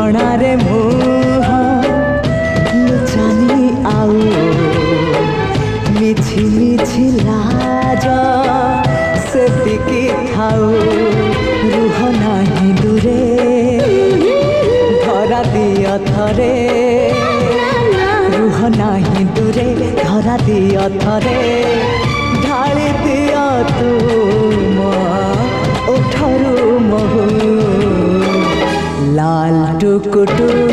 घणारे मुह लुचानी आउ मिछि मिछि लाज सेतिकी थाउ रुह नाही दूरे धरा दिया थरे रुह नाही दूरे धरा दिया थरे ढाली दिया तुम ओठरू महू लाल टुकुटु